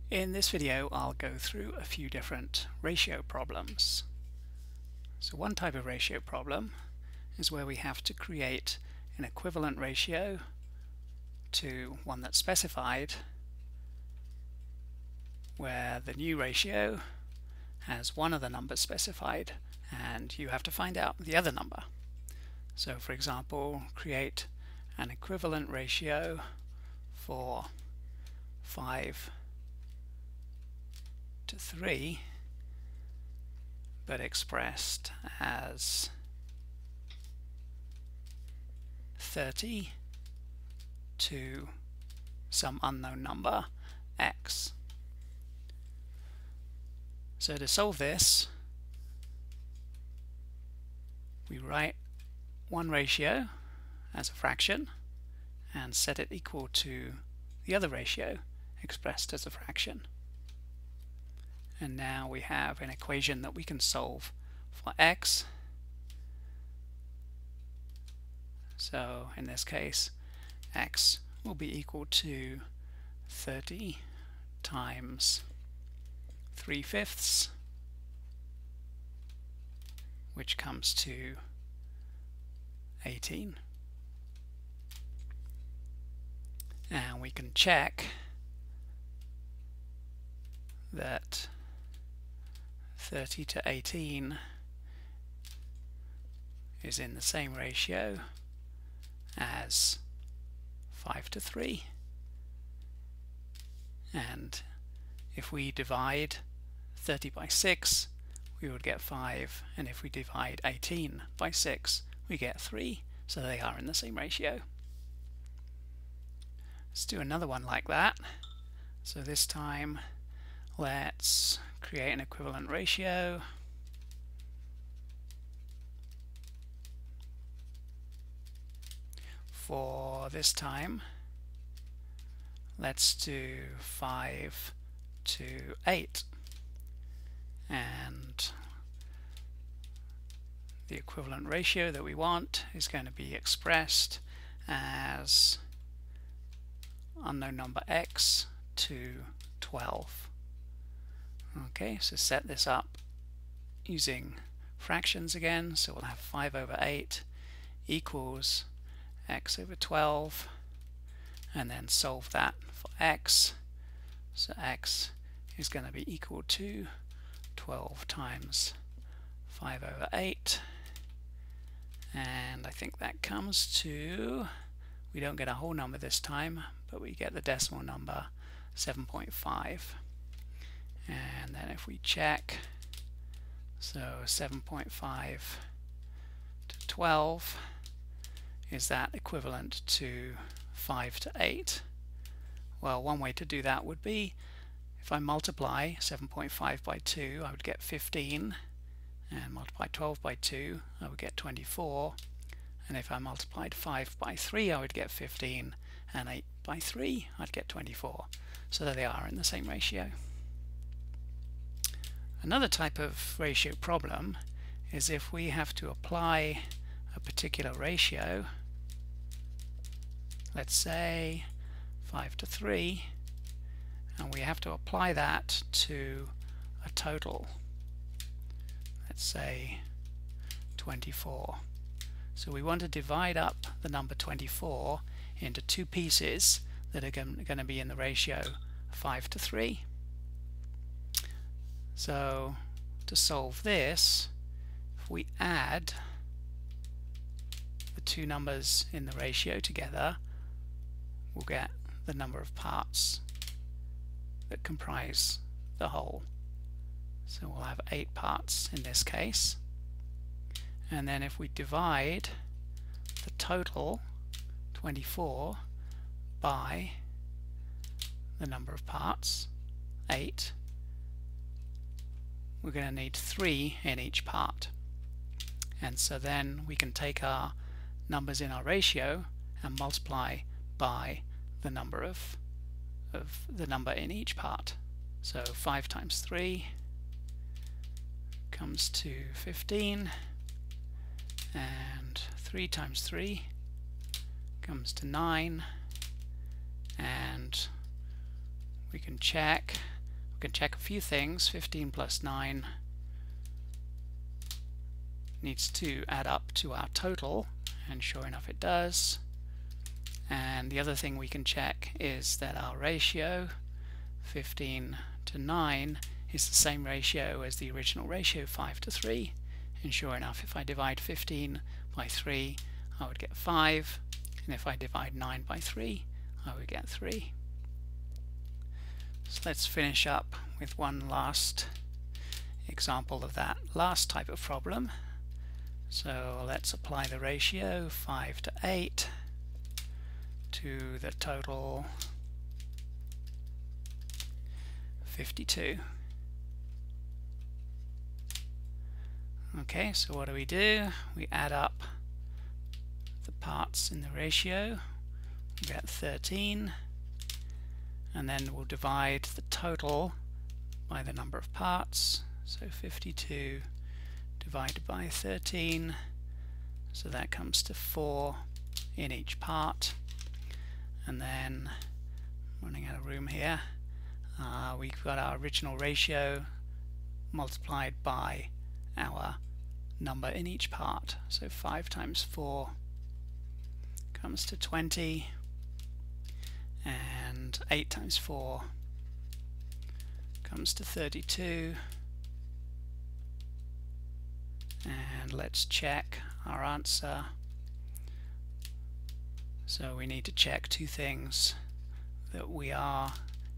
In this video, I'll go through a few different ratio problems. So one type of ratio problem is where we have to create an equivalent ratio to one that's specified, where the new ratio has one of the numbers specified and you have to find out the other number. So for example, create an equivalent ratio for 5:3, but expressed as 30 to some unknown number x. So to solve this, we write one ratio as a fraction and set it equal to the other ratio expressed as a fraction. And now we have an equation that we can solve for x. So in this case, x will be equal to 30 times 3/5, which comes to 18. And we can check that 30 to 18 is in the same ratio as 5:3. And if we divide 30 by 6, we would get 5, and if we divide 18 by 6, we get 3, so they are in the same ratio. Let's do another one like that. So this time let's create an equivalent ratio for this time. Let's do 5 to 8, and the equivalent ratio that we want is going to be expressed as unknown number x to 12. Okay, so set this up using fractions again. So we'll have 5/8 equals x over 12, and then solve that for x. So x is going to be equal to 12 times 5/8, and I think that comes to, we don't get a whole number this time, but we get the decimal number 7.5. And then if we check, so 7.5 to 12, is that equivalent to 5 to 8? Well, one way to do that would be, if I multiply 7.5 by 2, I would get 15, and multiply 12 by 2, I would get 24, and if I multiplied 5 by 3, I would get 15, and 8 by 3, I'd get 24. So there they are in the same ratio. Another type of ratio problem is if we have to apply a particular ratio, let's say 5:3, and we have to apply that to a total, let's say 24. So we want to divide up the number 24 into two pieces that are going to be in the ratio 5:3. So to solve this, if we add the two numbers in the ratio together, we'll get the number of parts that comprise the whole. So we'll have 8 parts in this case. And then if we divide the total 24 by the number of parts, 8, we're going to need 3 in each part. And so then we can take our numbers in our ratio and multiply by the number of the number in each part. So 5 times 3 comes to 15, and 3 times 3 comes to 9, and we can check we can check a few things. 15 plus 9 needs to add up to our total, and sure enough it does. And the other thing we can check is that our ratio 15 to 9 is the same ratio as the original ratio 5 to 3, and sure enough if I divide 15 by 3 I would get 5, and if I divide 9 by 3 I would get 3. So let's finish up with one last example of that last type of problem. So let's apply the ratio 5 to 8 to the total 52. Okay, so what do? We add up the parts in the ratio, we get 13, and then we'll divide the total by the number of parts, so 52 divided by 13, so that comes to 4 in each part. And then, running out of room here, we've got our original ratio multiplied by our number in each part, so 5 times 4 comes to 20, and 8 times 4 comes to 32. And let's check our answer. So we need to check two things: that we are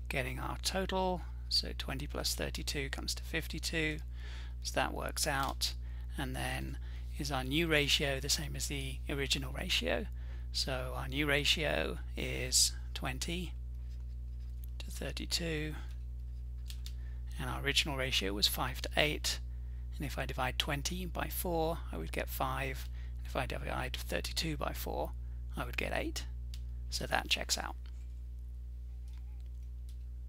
getting our total, so 20 plus 32 comes to 52, so that works out. And then, is our new ratio the same as the original ratio? So our new ratio is 20 to 32, and our original ratio was 5 to 8. And if I divide 20 by 4, I would get 5. If I divide 32 by 4, I would get 8. So that checks out.